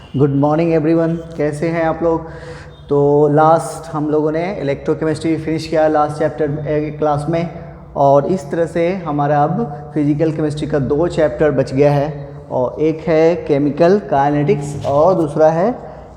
Good morning everyone, कैसे हैं आप लोग। तो लास्ट हम लोगों ने इलेक्ट्रोकेमिस्ट्री फिनिश किया लास्ट चैप्टर क्लास में, और इस तरह से हमारा अब फिजिकल केमिस्ट्री का 2 चैप्टर बच गया है, और एक है केमिकल काइनेटिक्स और दूसरा है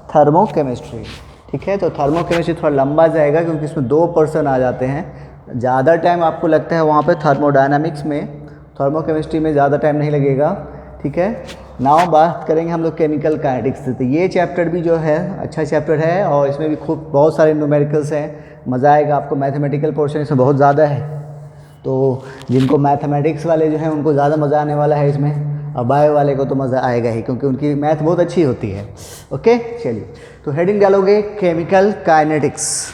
थर्मोकेमिस्ट्री। ठीक है, तो थर्मोकेमिस्ट्री थोड़ा लंबा जाएगा क्योंकि इसमें 2 पर्सन आ जाते हैं। ज़्यादा टाइम आपको लगता है वहाँ पे थर्मोडायनामिक्स में, थर्मोकेमिस्ट्री में ज़्यादा टाइम नहीं लगेगा। ठीक है, नाउ बात करेंगे हम लोग केमिकल काइनेटिक्स से। तो ये चैप्टर भी जो है अच्छा चैप्टर है, और इसमें भी खूब बहुत सारे न्यूमेरिकल्स हैं, मज़ा आएगा आपको। मैथमेटिकल पोर्शन इसमें बहुत ज़्यादा है, तो जिनको मैथमेटिक्स वाले जो हैं उनको ज़्यादा मज़ा आने वाला है इसमें, और बायो वाले को तो मज़ा आएगा ही क्योंकि उनकी मैथ बहुत अच्छी होती है। ओके, चलिए तो हेडिंग डालोगे केमिकल काइनेटिक्स।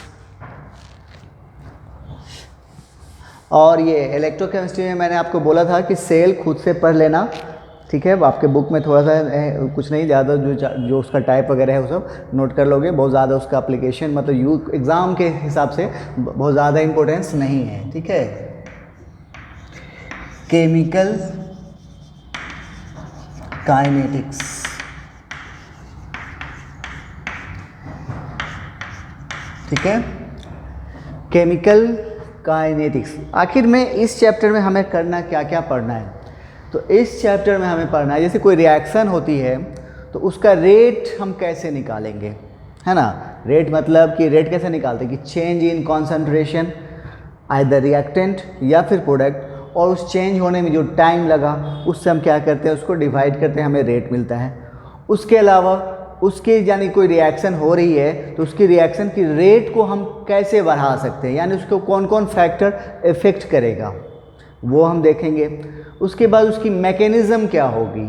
और ये इलेक्ट्रोकेमिस्ट्री में मैंने आपको बोला था कि सेल खुद से पढ़ लेना। ठीक है, आपके बुक में थोड़ा सा कुछ नहीं ज़्यादा, जो उसका टाइप वगैरह है वो सब नोट कर लोगे। बहुत ज़्यादा उसका एप्लीकेशन मतलब एग्ज़ाम के हिसाब से बहुत ज़्यादा इम्पोर्टेंस नहीं है। ठीक है, केमिकल काइनेटिक्स। ठीक है, केमिकल काइनेटिक्स। आखिर में इस चैप्टर में हमें करना क्या क्या पढ़ना है, तो इस चैप्टर में हमें पढ़ना है जैसे कोई रिएक्शन होती है तो उसका रेट हम कैसे निकालेंगे, है ना। रेट मतलब कि रेट कैसे निकालते हैं कि change in concentration either reactant या फिर प्रोडक्ट, और उस चेंज होने में जो टाइम लगा उससे हम क्या करते हैं, उसको डिवाइड करते हैं, हमें रेट मिलता है। उसके अलावा उसके यानी कोई रिएक्शन हो रही है तो उसकी रिएक्शन की रेट को हम कैसे बढ़ा सकते हैं, यानी उसको कौन कौन फैक्टर इफ़ेक्ट करेगा वो हम देखेंगे। उसके बाद उसकी मैकेनिज़्म क्या होगी,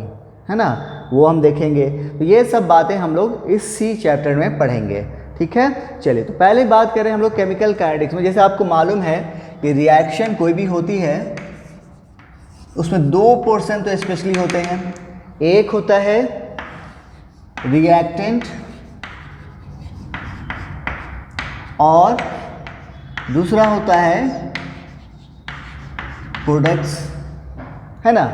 है ना, वो हम देखेंगे। तो ये सब बातें हम लोग इसी चैप्टर में पढ़ेंगे। ठीक है, चलिए तो पहले बात करें हम लोग केमिकल काइनेटिक्स में। जैसे आपको मालूम है कि रिएक्शन कोई भी होती है उसमें 2 पोर्शन तो स्पेशली होते हैं। एक होता है रिएक्टेंट और दूसरा होता है प्रोडक्ट्स, है ना।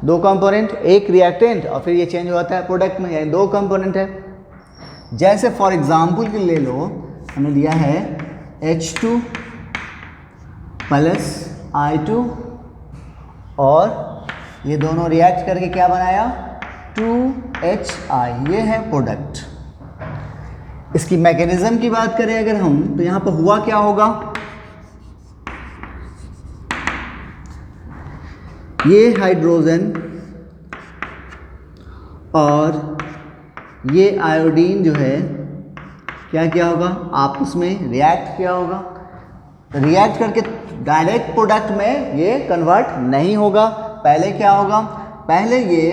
2 कंपोनेंट, एक रिएक्टेंट और फिर ये चेंज हो जाता है प्रोडक्ट में, यानी 2 कंपोनेंट है। जैसे फॉर एग्जांपल के ले लो, हमने लिया है H2 प्लस I2, और ये दोनों रिएक्ट करके क्या बनाया 2HI, ये है प्रोडक्ट। इसकी मैकेनिज्म की बात करें अगर हम, तो यहाँ पर हुआ क्या होगा, ये हाइड्रोजन और ये आयोडीन जो है क्या किया होगा, आपस में रिएक्ट किया होगा। रिएक्ट करके डायरेक्ट प्रोडक्ट में ये कन्वर्ट नहीं होगा। पहले क्या होगा, पहले ये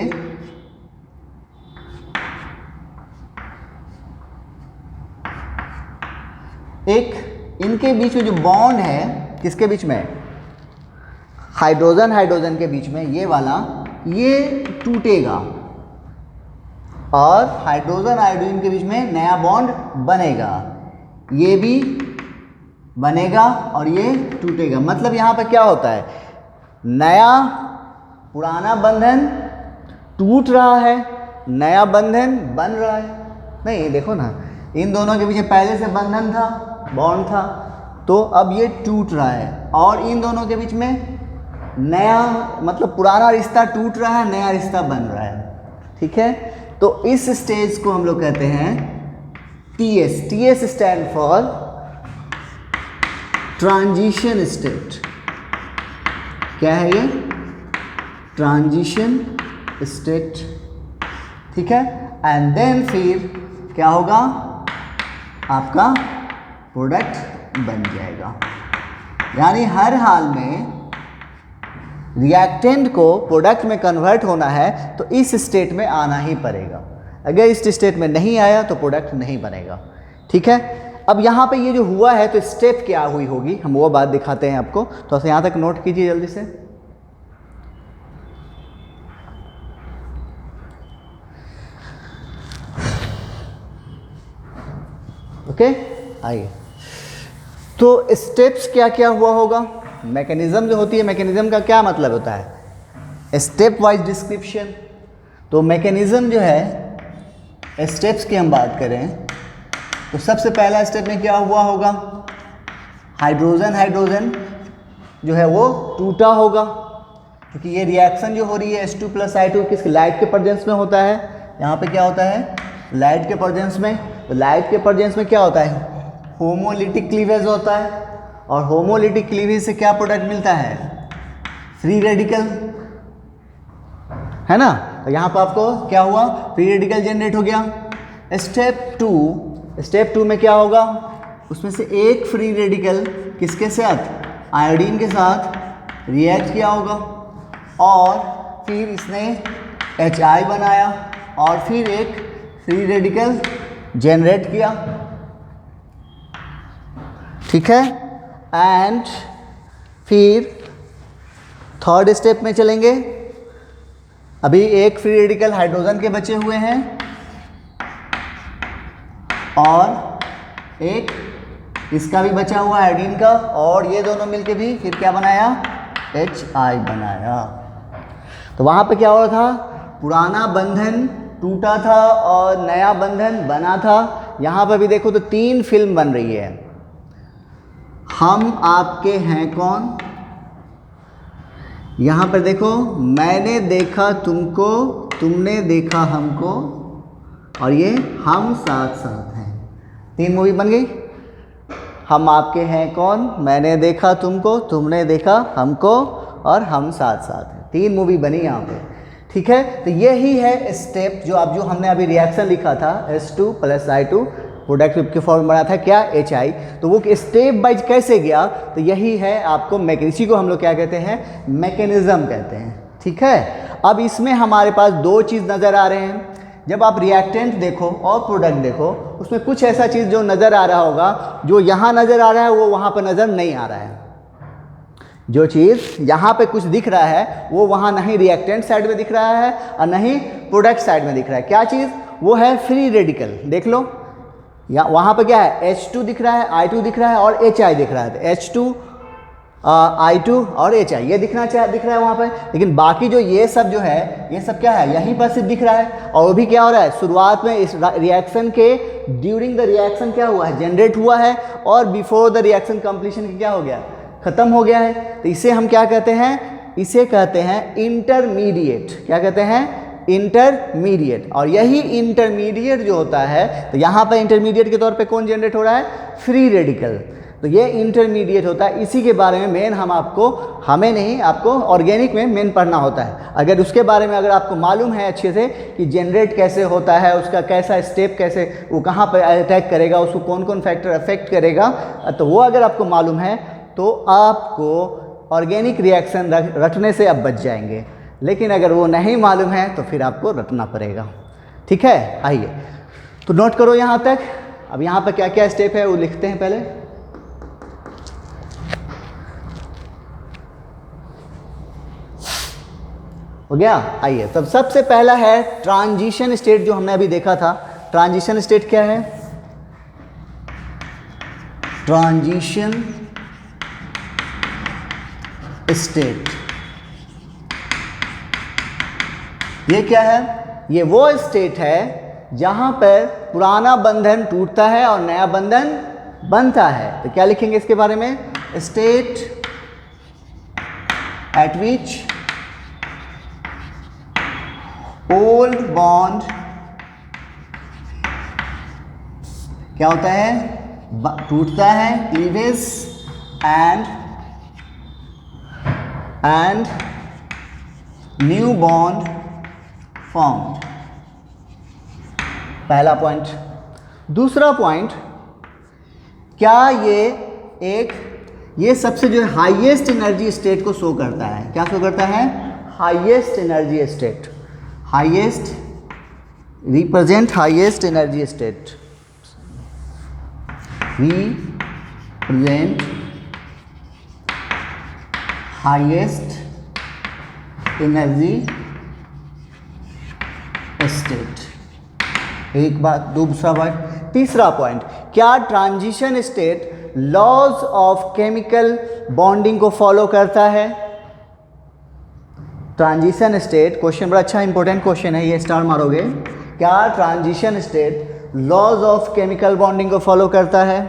एक इनके बीच में जो बॉन्ड है, किसके बीच में, हाइड्रोजन हाइड्रोजन के बीच में, ये वाला ये टूटेगा और हाइड्रोजन आयोडीन के बीच में नया बॉन्ड बनेगा, ये भी बनेगा और ये टूटेगा। मतलब यहाँ पर क्या होता है, नया पुराना बंधन टूट रहा है, नया बंधन बन रहा है। नहीं, देखो ना, इन दोनों के पीछे पहले से बंधन था, बॉन्ड था, तो अब ये टूट रहा है, और इन दोनों के बीच में नया मतलब पुराना रिश्ता टूट रहा है, नया रिश्ता बन रहा है। ठीक है, तो इस स्टेज को हम लोग कहते हैं TS। TS stand for transition state. क्या है ये, ट्रांजिशन स्टेट। ठीक है, एंड देन फिर क्या होगा, आपका प्रोडक्ट बन जाएगा। यानी हर हाल में रिएक्टेंट को प्रोडक्ट में कन्वर्ट होना है तो इस स्टेट में आना ही पड़ेगा। अगर इस स्टेट में नहीं आया तो प्रोडक्ट नहीं बनेगा। ठीक है, अब यहाँ पे ये जो हुआ है तो स्टेप क्या हुई होगी, हम वो बात दिखाते हैं आपको। तो यहाँ तक नोट कीजिए जल्दी से। ओके, आइए। तो स्टेप्स क्या क्या हुआ होगा, मैकेनिज्म जो होती है, मैकेनिज्म का क्या मतलब होता है, स्टेप वाइज डिस्क्रिप्शन। तो मैकेनिज्म जो है स्टेप्स की हम बात करें तो सबसे पहला स्टेप में क्या हुआ होगा, हाइड्रोजन हाइड्रोजन जो है वो टूटा होगा, क्योंकि ये रिएक्शन जो हो रही है H2 + I2 किस लाइट के प्रेजेंस में होता है, यहाँ पे क्या होता है लाइट के प्रेजेंस में। तो लाइट के प्रेजेंस में क्या होता है, होमोलिटिक क्लीवेज होता है, और होमोलिटिक क्लीवेज से क्या प्रोडक्ट मिलता है, फ्री रेडिकल, है ना। तो यहाँ पर आपको क्या हुआ, फ्री रेडिकल जनरेट हो गया। स्टेप टू में क्या होगा, उसमें से एक फ्री रेडिकल किसके साथ, आयोडीन के साथ रिएक्ट किया होगा, और फिर इसने HI बनाया और फिर एक फ्री रेडिकल जनरेट किया, ठीक है। एंड फिर थर्ड स्टेप में चलेंगे। अभी एक फ्री रेडिकल हाइड्रोजन के बचे हुए हैं और एक इसका भी बचा हुआ है आयोडीन का, और ये दोनों मिलके भी फिर क्या बनाया, HI बनाया। तो वहाँ पे क्या हो रहा था, पुराना बंधन टूटा था और नया बंधन बना था। यहाँ पर भी देखो तो 3 फिल्म बन रही है, हम आपके हैं कौन, यहाँ पर देखो मैंने देखा तुमको, तुमने देखा हमको, और ये हम साथ साथ हैं। 3 मूवी बन गई, हम आपके हैं कौन, मैंने देखा तुमको, तुमने देखा हमको, और हम साथ साथ हैं। 3 मूवी बनी यहाँ पे, ठीक है। तो यही है स्टेप जो हमने अभी रिएक्शन लिखा था H2 + I2 प्रोडक्ट के फॉर्म बना था क्या, HI। तो वो स्टेप बाइज कैसे गया, तो यही है आपको इसी को हम लोग क्या कहते हैं, मैकेनिज्म कहते हैं, ठीक है। अब इसमें हमारे पास 2 चीज़ नज़र आ रहे हैं। जब आप रिएक्टेंट देखो और प्रोडक्ट देखो, उसमें कुछ ऐसा चीज़ जो नज़र आ रहा होगा, जो यहाँ नज़र आ रहा है वो वहाँ पर नज़र नहीं आ रहा है। जो चीज़ यहाँ पे कुछ दिख रहा है वो वहाँ नहीं रिएक्टेंट साइड में दिख रहा है और नहीं प्रोडक्ट साइड में दिख रहा है। क्या चीज़, वो है फ्री रेडिकल। देख लो या वहाँ पे क्या है, H2 दिख रहा है, I2 दिख रहा है और HI दिख रहा है। H2 I2 और HI ये दिख रहा है वहाँ पे, लेकिन बाकी जो ये सब जो है ये सब क्या है, यहीं पर सिर्फ दिख रहा है। और वो भी क्या हो रहा है, शुरुआत में इस रिएक्शन के ड्यूरिंग द रिएक्शन क्या हुआ है, जनरेट हुआ है, और बिफोर द रिएक्शन कंप्लीशन के क्या हो गया, ख़त्म हो गया है। तो इसे हम क्या कहते हैं, इसे कहते हैं इंटरमीडिएट। क्या कहते हैं, इंटरमीडिएट। और यही इंटरमीडिएट जो होता है, तो यहाँ पर इंटरमीडिएट के तौर पे कौन जनरेट हो रहा है, फ्री रेडिकल। तो ये इंटरमीडिएट होता है। इसी के बारे में मेन हमें नहीं, आपको ऑर्गेनिक में मेन पढ़ना होता है। अगर उसके बारे में अगर आपको मालूम है अच्छे से कि जनरेट कैसे होता है, उसका कैसा स्टेप, कैसे वो कहाँ पर अटैक करेगा, उसको कौन कौन फैक्टर अफेक्ट करेगा, तो वो अगर आपको मालूम है तो आपको ऑर्गेनिक रिएक्शन रटने से अब बच जाएंगे। लेकिन अगर वो नहीं मालूम है तो फिर आपको रटना पड़ेगा, ठीक है। आइए तो नोट करो यहाँ तक। अब यहाँ पर क्या क्या स्टेप है वो लिखते हैं पहले। हो गया। आइए तब सबसे पहला है ट्रांजिशन स्टेट, जो हमने अभी देखा था। ट्रांजिशन स्टेट क्या है, ट्रांजिशन स्टेट ये क्या है, ये वो स्टेट है जहां पर पुराना बंधन टूटता है और नया बंधन बनता है। तो क्या लिखेंगे इसके बारे में, state at which old bond क्या होता है, टूटता है, cleavage and new bond formed. पहला पॉइंट। दूसरा पॉइंट, क्या ये सबसे जो है हाईएस्ट एनर्जी स्टेट को शो करता है। क्या शो करता है, highest energy state. Highest represent highest energy state, represent highest energy state. एक बात, दूसरा पॉइंट। तीसरा पॉइंट, क्या transition state laws of chemical bonding को फॉलो करता है। ट्रांजिशन स्टेट, क्वेश्चन बड़ा अच्छा इंपॉर्टेंट क्वेश्चन है ये, स्टार मारोगे। क्या transition state laws of chemical bonding को फॉलो करता है?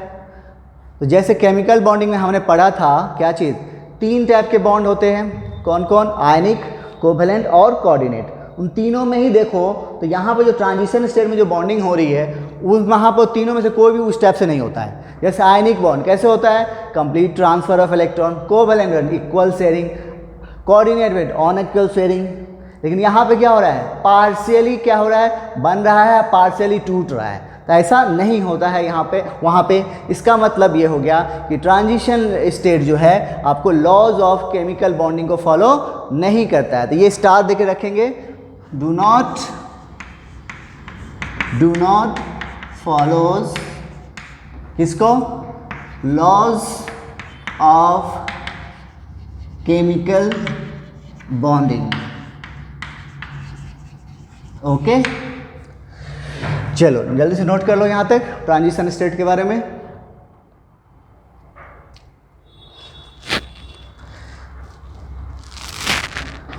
तो जैसे केमिकल बॉन्डिंग में हमने पढ़ा था क्या चीज़, 3 टाइप के बॉन्ड होते हैं, कौन कौन? आयनिक, कोवेलेंट और कोऑर्डिनेट। उन तीनों में ही देखो तो यहाँ पे जो ट्रांजिशन स्टेट में जो बॉन्डिंग हो रही है उस वहाँ पर तीनों में से कोई भी उस टाइप से नहीं होता है। जैसे आयनिक बॉन्ड कैसे होता है? Complete transfer of electron, covalent bond equal sharing, coordinate bond unequal sharing. लेकिन यहाँ पे क्या हो रहा है? पार्शियली क्या हो रहा है? बन रहा है, पार्शियली टूट रहा है। तो ऐसा नहीं होता है यहाँ पे वहाँ पे। इसका मतलब ये हो गया कि ट्रांजिशन स्टेट जो है आपको लॉज ऑफ केमिकल बॉन्डिंग को फॉलो नहीं करता है। तो ये स्टार देके रखेंगे, डू नॉट फॉलोज किसको? Laws of chemical bonding. Okay, चलो जल्दी से नोट कर लो यहाँ तक ट्रांजिशन स्टेट के बारे में।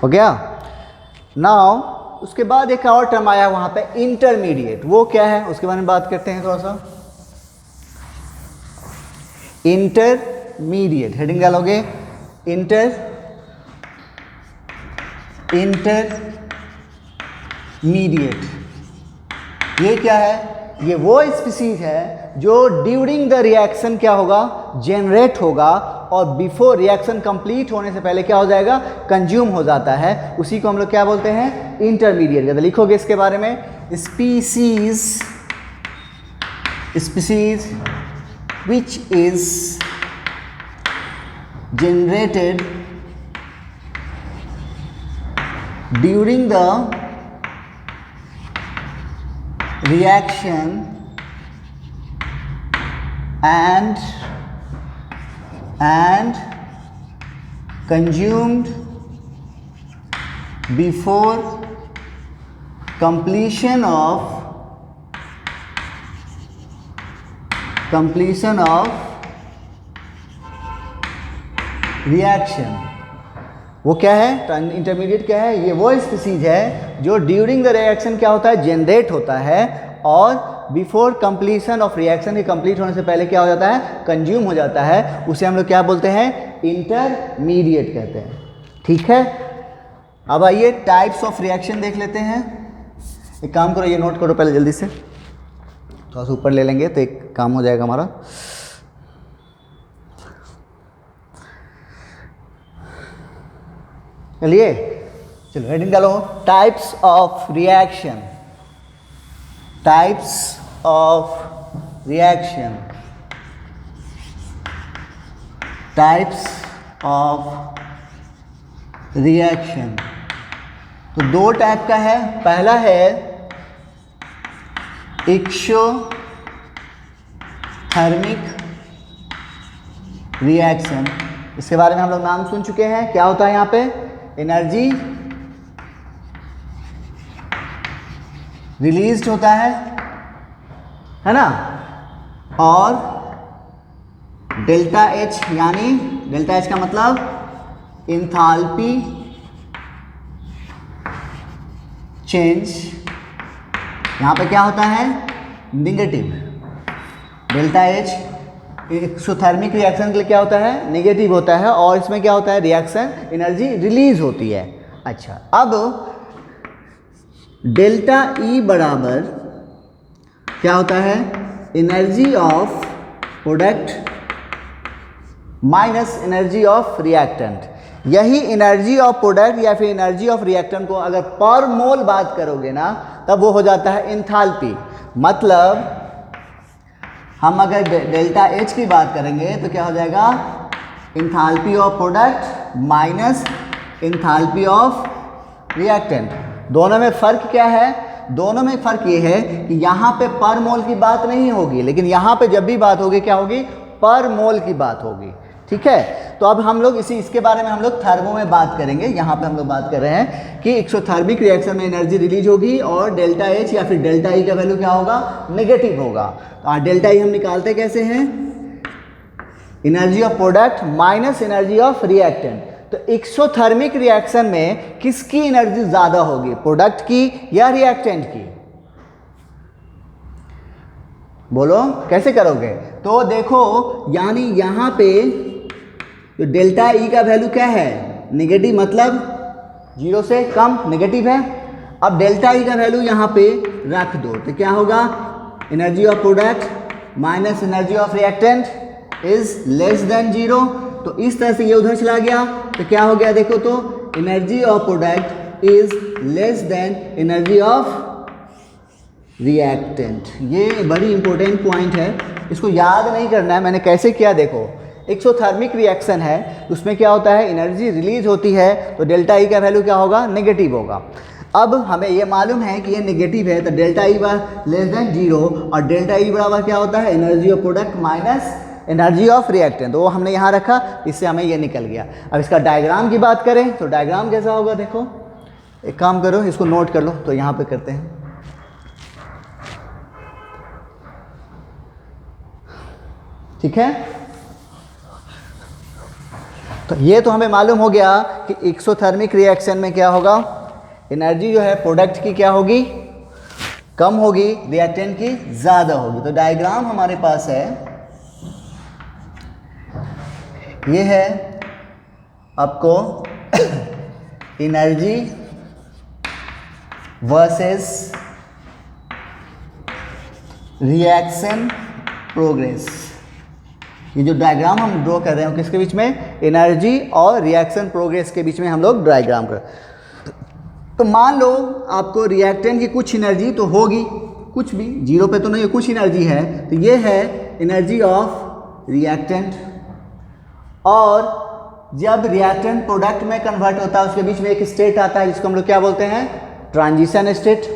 हो गया? नाउ उसके बाद एक और टर्म आया वहां पे इंटरमीडिएट। वो क्या है उसके बारे में बात करते हैं थोड़ा सा। इंटरमीडिएट हेडिंग डालोगे, इंटरमीडिएट ये क्या है? ये वो स्पीसीज है जो ड्यूरिंग द रिएक्शन क्या होगा? जनरेट होगा और बिफोर रिएक्शन कंप्लीट होने से पहले क्या हो जाएगा? कंज्यूम हो जाता है। उसी को हम लोग क्या बोलते हैं? इंटरमीडिएट। तो लिखोगे इसके बारे में, species which is generated during the reaction and consumed before completion of reaction। वो क्या है? इंटरमीडिएट क्या है? ये वो स्पीसीज है जो ड्यूरिंग द रिएक्शन क्या होता है? जनरेट होता है और बिफोर कंप्लीशन ऑफ रिएक्शन के कंप्लीट होने से पहले क्या हो जाता है? कंज्यूम हो जाता है। उसे हम लोग क्या बोलते हैं? इंटरमीडिएट कहते हैं। ठीक है, अब आइए टाइप्स ऑफ रिएक्शन देख लेते हैं। एक काम करो, ये नोट करो पहले जल्दी से, थोड़ा सा ऊपर ले लेंगे तो एक काम हो जाएगा हमारा। चलिए चलो हेडिंग डालो, types of reaction. Types of reaction, types of reaction. तो 2 टाइप का है। पहला है एक्सोथर्मिक रिएक्शन। इसके बारे में हम लोग नाम सुन चुके हैं। क्या होता है यहाँ पे? एनर्जी रिलीज्ड होता है ना, और डेल्टा एच, यानी डेल्टा एच का मतलब इंथाल्पी चेंज। यहाँ पे क्या होता है? Negative. Delta H exothermic reaction के लिए क्या होता है? नेगेटिव होता है, और इसमें क्या होता है? रिएक्शन एनर्जी रिलीज होती है। अच्छा, अब डेल्टा ई बराबर क्या होता है? Energy of product minus energy of reactant. यही एनर्जी ऑफ प्रोडक्ट या फिर एनर्जी ऑफ रिएक्टेंट को अगर पर मोल बात करोगे ना, तब वो हो जाता है एंथैल्पी। मतलब हम अगर डेल्टा एच की बात करेंगे तो क्या हो जाएगा? Enthalpy of product minus enthalpy of reactant. दोनों में फ़र्क क्या है? दोनों में फ़र्क ये है कि यहाँ पे पर मोल की बात नहीं होगी, लेकिन यहाँ पे जब भी बात होगी क्या होगी? पर मोल की बात होगी। ठीक है, तो अब हम लोग इसके बारे में हम लोग थर्मो में बात करेंगे। यहाँ पे हम लोग बात कर रहे हैं कि एक्सोथर्मिक रिएक्शन में एनर्जी रिलीज होगी और डेल्टा एच या फिर डेल्टा ई का वैल्यू क्या होगा? नेगेटिव होगा। तो डेल्टा ई हम निकालते कैसे हैं? Energy of product minus energy of reactant. तो एक्सोथर्मिक रिएक्शन में किसकी एनर्जी ज़्यादा होगी? प्रोडक्ट की या रिएक्टेंट की? बोलो कैसे करोगे? तो देखो यानी यहाँ पे तो डेल्टा ई का वैल्यू क्या है? नेगेटिव, मतलब 0 से कम, नेगेटिव है। अब डेल्टा ई का वैल्यू यहाँ पे रख दो तो क्या होगा? Energy of product minus energy of reactant is less than 0। तो इस तरह से ये उधर चला गया तो क्या हो गया? देखो तो energy of product is less than energy of reactant. ये बड़ी इंपॉर्टेंट पॉइंट है, इसको याद नहीं करना है। मैंने कैसे किया देखो, एक्सोथर्मिक रिएक्शन है, उसमें क्या होता है? एनर्जी रिलीज होती है, तो डेल्टा ई का वैल्यू क्या होगा? नेगेटिव होगा। अब हमें ये मालूम है कि ये नेगेटिव है, तो डेल्टा ई लेस देन 0 और डेल्टा ई बराबर क्या होता है? Energy of product minus energy of reactant. तो वो हमने यहाँ रखा, इससे हमें ये निकल गया। अब इसका डायग्राम की बात करें तो डायग्राम कैसा होगा? देखो एक काम करो, इसको नोट कर लो, तो यहाँ पे करते हैं। ठीक है, तो ये तो हमें मालूम हो गया कि एक्सोथर्मिक रिएक्शन में क्या होगा? एनर्जी जो है प्रोडक्ट की क्या होगी? कम होगी, रिएक्टेंट की ज़्यादा होगी। तो डायग्राम हमारे पास है, ये है आपको एनर्जी वर्सेस रिएक्शन प्रोग्रेस। ये जो डायग्राम हम ड्रॉ कर रहे हैं किसके बीच में? एनर्जी और रिएक्शन प्रोग्रेस के बीच में हम लोग डायग्राम कर। तो मान लो आपको रिएक्टेंट की कुछ एनर्जी तो होगी, कुछ भी 0 पे तो नहीं, कुछ एनर्जी है, तो ये है एनर्जी ऑफ रिएक्टेंट। और जब रिएक्टेंट प्रोडक्ट में कन्वर्ट होता है उसके बीच में एक स्टेट आता है जिसको हम लोग क्या बोलते हैं? Transition state.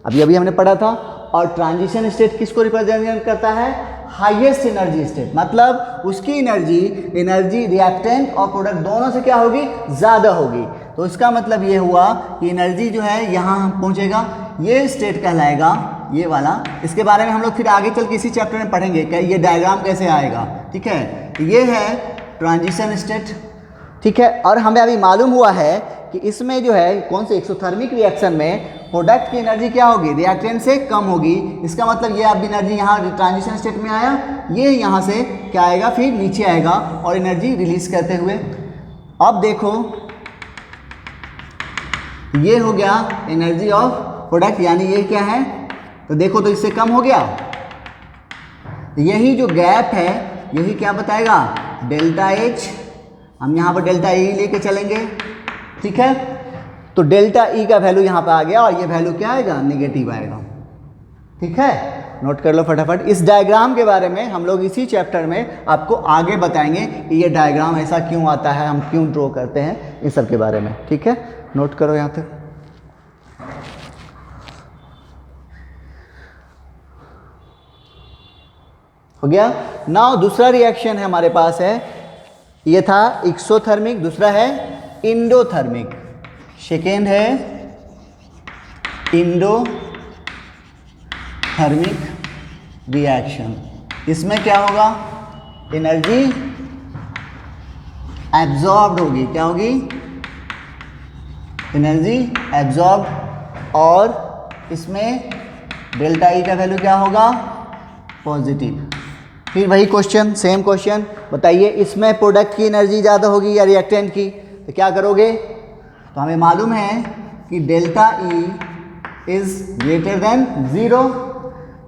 अभी हमने पढ़ा था। और ट्रांजिशन स्टेट किसको रिप्रेजेंट करता है? हाईएस्ट एनर्जी स्टेट, मतलब उसकी एनर्जी रिएक्टेंट और प्रोडक्ट दोनों से क्या होगी? ज़्यादा होगी। तो इसका मतलब ये हुआ कि एनर्जी जो है यहाँ पहुँचेगा, ये स्टेट कहलाएगा, ये वाला। इसके बारे में हम लोग फिर आगे चल के इसी चैप्टर में पढ़ेंगे कि ये डायग्राम कैसे आएगा। ठीक है, तो ये है ट्रांजिशन स्टेट। ठीक है, और हमें अभी मालूम हुआ है कि इसमें जो है कौन से एक्सोथर्मिक रिएक्शन में प्रोडक्ट की एनर्जी क्या होगी? रिएक्टेंट से कम होगी। इसका मतलब ये अब एनर्जी यहाँ ट्रांजिशन स्टेट में आया, ये यहाँ से क्या आएगा? फिर नीचे आएगा और एनर्जी रिलीज करते हुए। अब देखो ये हो गया एनर्जी ऑफ प्रोडक्ट, यानी ये क्या है? तो देखो तो इससे कम हो गया, यही जो गैप है यही क्या बताएगा? Delta H. हम यहाँ पर डेल्टा ई लेके चलेंगे। ठीक है, तो डेल्टा ई का वैल्यू यहाँ पे आ गया और ये वैल्यू क्या आएगा? नेगेटिव आएगा। ठीक है, नोट कर लो फटाफट। इस डायग्राम के बारे में हम लोग इसी चैप्टर में आपको आगे बताएंगे कि ये डायग्राम ऐसा क्यों आता है, हम क्यों ड्रॉ करते हैं, इन सब के बारे में। ठीक है, नोट करो यहाँ तक। हो गया। नाउ दूसरा रिएक्शन है हमारे पास है, ये था एक्सोथर्मिक, दूसरा है इंडोथर्मिक। सेकेंड है इंडोथर्मिक रिएक्शन। इसमें क्या होगा? एनर्जी एब्जॉर्ब्ड होगी। क्या होगी? Energy absorbed. और इसमें डेल्टा ई का वैल्यू क्या होगा? पॉजिटिव। फिर वही क्वेश्चन, सेम क्वेश्चन, बताइए इसमें प्रोडक्ट की एनर्जी ज़्यादा होगी या रिएक्टेंट की? तो क्या करोगे? तो हमें मालूम है कि delta E is greater than 0।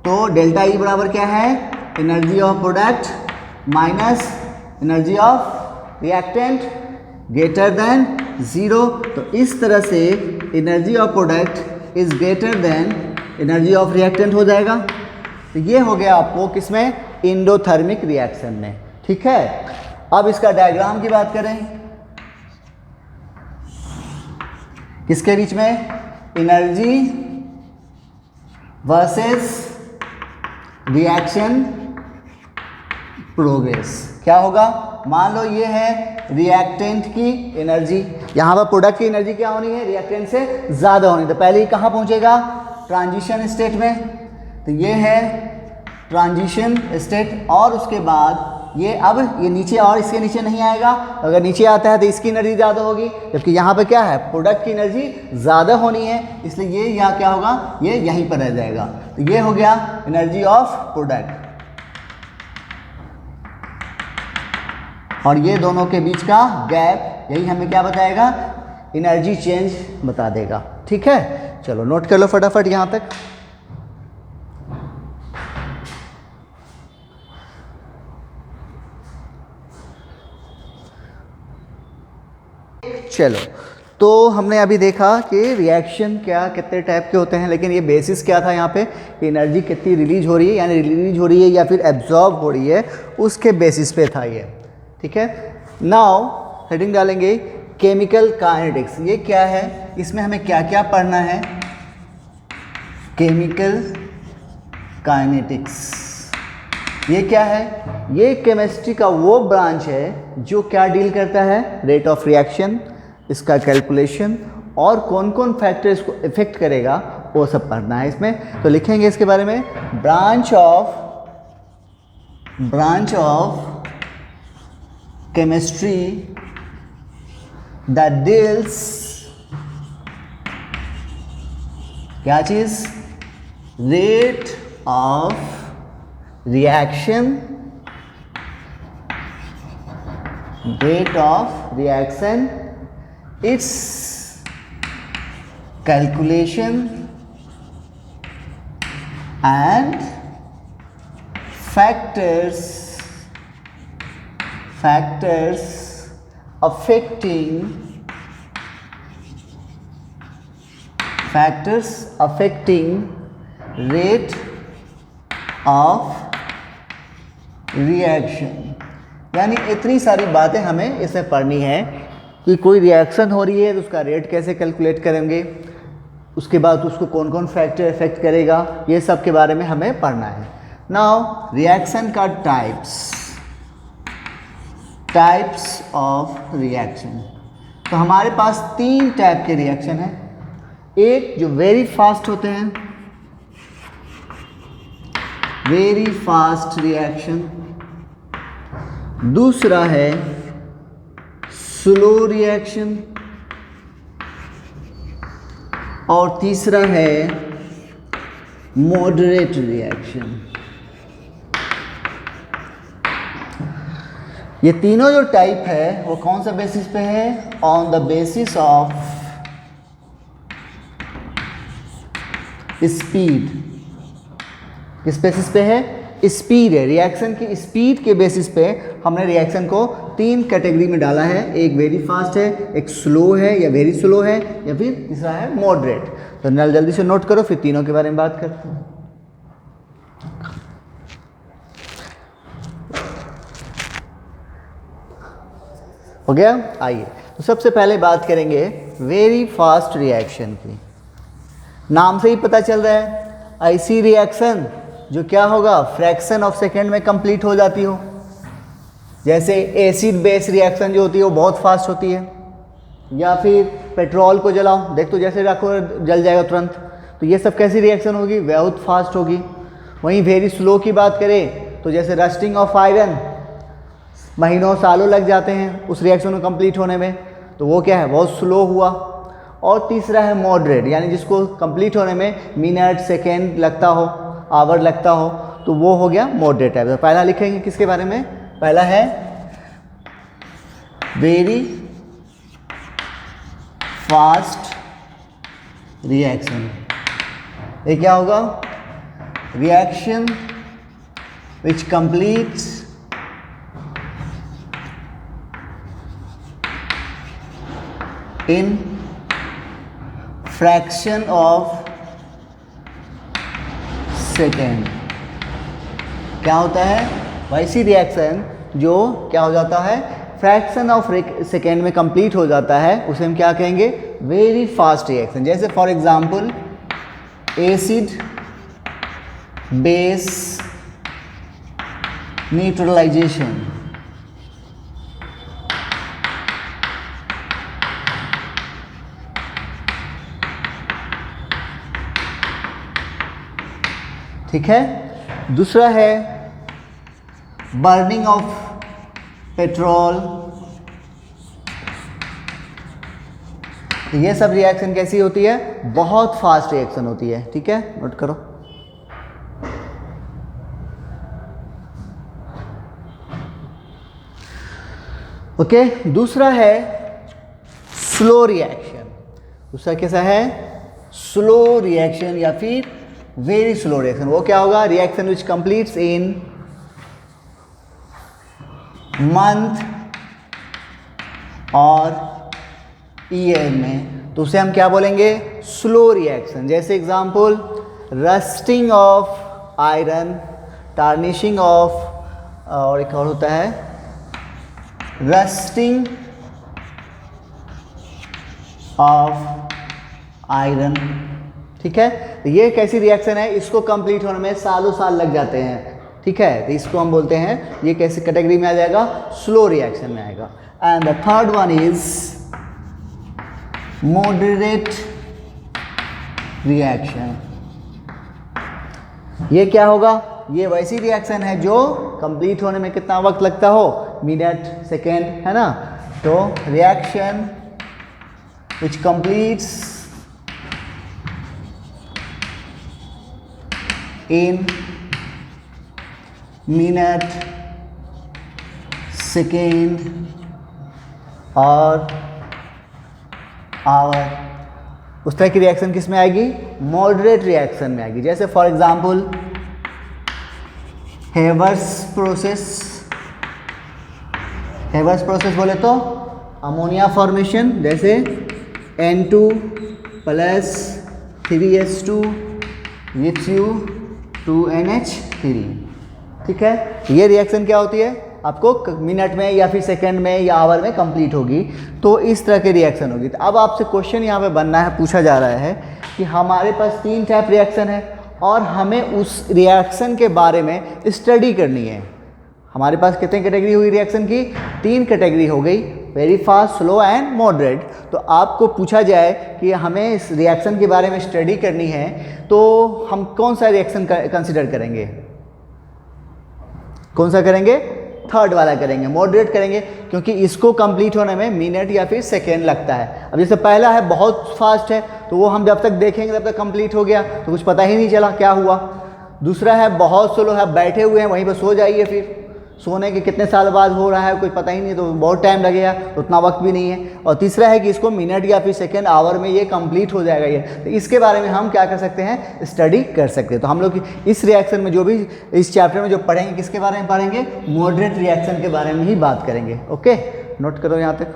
तो डेल्टा ई बराबर क्या है? Energy of product minus energy of reactant greater than 0। तो इस तरह से energy of product is greater than energy of reactant हो जाएगा। तो ये हो गया आपको किसमें? इंडोथर्मिक रिएक्शन में। ठीक है, अब इसका डायग्राम की बात करें, किसके बीच में? Energy versus reaction progress. क्या होगा? मान लो ये है रिएक्टेंट की एनर्जी, यहाँ पर प्रोडक्ट की एनर्जी क्या होनी है? रिएक्टेंट से ज़्यादा होनी। तो पहले ही कहाँ पहुँचेगा? ट्रांजिशन स्टेट में। तो ये है ट्रांजिशन स्टेट, और उसके बाद ये अब ये नीचे और इसके नीचे नहीं आएगा। अगर नीचे आता है तो इसकी एनर्जी ज़्यादा होगी, जबकि यहाँ पे क्या है, प्रोडक्ट की एनर्जी ज़्यादा होनी है, इसलिए ये यहाँ क्या होगा, ये यहीं पर रह जाएगा। तो ये हो गया एनर्जी ऑफ प्रोडक्ट, और ये दोनों के बीच का गैप, यही हमें क्या बताएगा, एनर्जी चेंज बता देगा। ठीक है, चलो नोट कर लो फटाफट यहाँ तक। चलो, तो हमने अभी देखा कि रिएक्शन क्या कितने टाइप के होते हैं, लेकिन ये बेसिस क्या था यहाँ पे, एनर्जी कितनी रिलीज हो रही है, यानी रिलीज हो रही है या फिर एब्जॉर्ब हो रही है, उसके बेसिस पे था ये। ठीक है, नाउ हेडिंग डालेंगे केमिकल काइनेटिक्स। ये क्या है, इसमें हमें क्या क्या पढ़ना है, केमिकल काइनेटिक्स ये क्या है, ये केमिस्ट्री का वो ब्रांच है जो क्या डील करता है, रेट ऑफ रिएक्शन, इसका कैलकुलेशन और कौन कौन फैक्टर इसको इफेक्ट करेगा वो सब पढ़ना है इसमें। तो लिखेंगे इसके बारे में, branch of chemistry that deals, क्या चीज, rate of reaction, its calculation and factors affecting rate of reaction. यानी इतनी सारी बातें हमें इसमें पढ़नी है कि कोई रिएक्शन हो रही है तो उसका रेट कैसे कैलकुलेट करेंगे, उसके बाद उसको कौन कौन फैक्टर इफेक्ट करेगा, ये सब के बारे में हमें पढ़ना है। नाउ रिएक्शन का टाइप्स ऑफ रिएक्शन, तो हमारे पास 3 टाइप के रिएक्शन हैं। एक जो वेरी फास्ट होते हैं, वेरी फास्ट रिएक्शन, दूसरा है स्लो रिएक्शन, और तीसरा है मॉडरेट रिएक्शन। ये तीनों जो टाइप है वो कौन सा बेसिस पे है, on the basis of speed. किस बेसिस पे है, स्पीड है, रिएक्शन की स्पीड के बेसिस पे हमने रिएक्शन को 3 कैटेगरी में डाला है। एक वेरी फास्ट है, एक स्लो है या वेरी स्लो है, या फिर तीसरा है मॉडरेट। तो नल जल्दी से नोट करो, फिर तीनों के बारे में बात करते हैं। हो गया, आइए तो सबसे पहले बात करेंगे वेरी फास्ट रिएक्शन की। नाम से ही पता चल रहा है ऐसी रिएक्शन जो क्या होगा, फ्रैक्शन ऑफ सेकेंड में कंप्लीट हो जाती हो। जैसे एसिड बेस रिएक्शन जो होती है वो बहुत फास्ट होती है, या फिर पेट्रोल को जलाओ, देख तो जैसे रखो जल जाएगा तुरंत। तो ये सब कैसी रिएक्शन होगी, बहुत फास्ट होगी। वहीं वेरी स्लो की बात करें तो जैसे रस्टिंग ऑफ आयरन, महीनों सालों लग जाते हैं उस रिएक्शन को कंप्लीट होने में, तो वो क्या है, बहुत स्लो हुआ। और तीसरा है मॉडरेट, यानी जिसको कंप्लीट होने में मिनट सेकेंड लगता हो, आवर लगता हो, तो वो हो गया मॉडरेट टाइप। तो पहला लिखेंगे किसके बारे में, पहला है वेरी फास्ट रिएक्शन। ये क्या होगा, reaction which completes in fraction of second. क्या होता है, वैसी रिएक्शन जो क्या हो जाता है, फ्रैक्शन ऑफ सेकेंड में कंप्लीट हो जाता है, उसे हम क्या कहेंगे, वेरी फास्ट रिएक्शन। जैसे for example acid base neutralisation. ठीक है, दूसरा है बर्निंग ऑफ पेट्रोल। ये सब रिएक्शन कैसी होती है? बहुत फास्ट रिएक्शन होती है। ठीक है, नोट करो। ओके, दूसरा है स्लो रिएक्शन। दूसरा कैसा है? स्लो रिएक्शन या फिर वेरी स्लो रिएक्शन। वो क्या होगा? Reaction which completes in month और ईयर में, तो उसे हम क्या बोलेंगे? Slow reaction. जैसे example, rusting of iron, tarnishing of, और एक और होता है रस्टिंग ऑफ आयरन। ठीक है, तो ये कैसी रिएक्शन है? इसको कंप्लीट होने में सालों साल लग जाते हैं। ठीक है, तो इसको हम बोलते हैं, ये कैसी कैटेगरी में आ जाएगा? स्लो रिएक्शन में आएगा। And the third one is moderate reaction. ये क्या होगा? ये वैसी रिएक्शन है जो कंप्लीट होने में कितना वक्त लगता हो? मिनट, सेकेंड, है ना? तो reaction which completes in minute, second और आवर, उस तरह की रिएक्शन किस में आएगी? मॉडरेट रिएक्शन में आएगी। जैसे for example Haber's process. Haber's process बोले तो अमोनिया फॉर्मेशन, जैसे N2 plus 3H2 gives you 2NH3। ठीक है, ये रिएक्शन क्या होती है? आपको मिनट में या फिर सेकंड में या आवर में कंप्लीट होगी। तो इस तरह की रिएक्शन होगी। तो अब आपसे क्वेश्चन यहाँ पे बनना है, पूछा जा रहा है कि हमारे पास 3 टाइप रिएक्शन है और हमें उस रिएक्शन के बारे में स्टडी करनी है। हमारे पास कितनी कैटेगरी हुई रिएक्शन की? 3 कैटेगरी हो गई, very fast, slow and moderate. तो आपको पूछा जाए कि हमें इस रिएक्शन के बारे में स्टडी करनी है, तो हम कौन सा रिएक्शन कंसिडर करेंगे? कौन सा करेंगे? थर्ड वाला करेंगे, मॉडरेट करेंगे, क्योंकि इसको कंप्लीट होने में मिनट या फिर सेकेंड लगता है। अब जैसे पहला है बहुत फास्ट है, तो वो हम जब तक देखेंगे तब तक कंप्लीट हो गया, तो कुछ पता ही नहीं चला क्या हुआ। दूसरा है बहुत स्लो है, बैठे हुए हैं वहीं पर सो जाइए, फिर सोने के कितने साल बाद हो रहा है कोई पता ही नहीं, तो बहुत टाइम लगेगा, तो उतना वक्त भी नहीं है। और तीसरा है कि इसको मिनट या फिर सेकेंड, आवर में ये कंप्लीट हो जाएगा ये। तो इसके बारे में हम क्या कर सकते हैं? स्टडी कर सकते हैं। तो हम लोग इस रिएक्शन में जो भी इस चैप्टर में जो पढ़ेंगे, किसके बारे में पढ़ेंगे? मॉडरेट रिएक्शन के बारे में ही बात करेंगे। ओके, नोट करो यहाँ तक।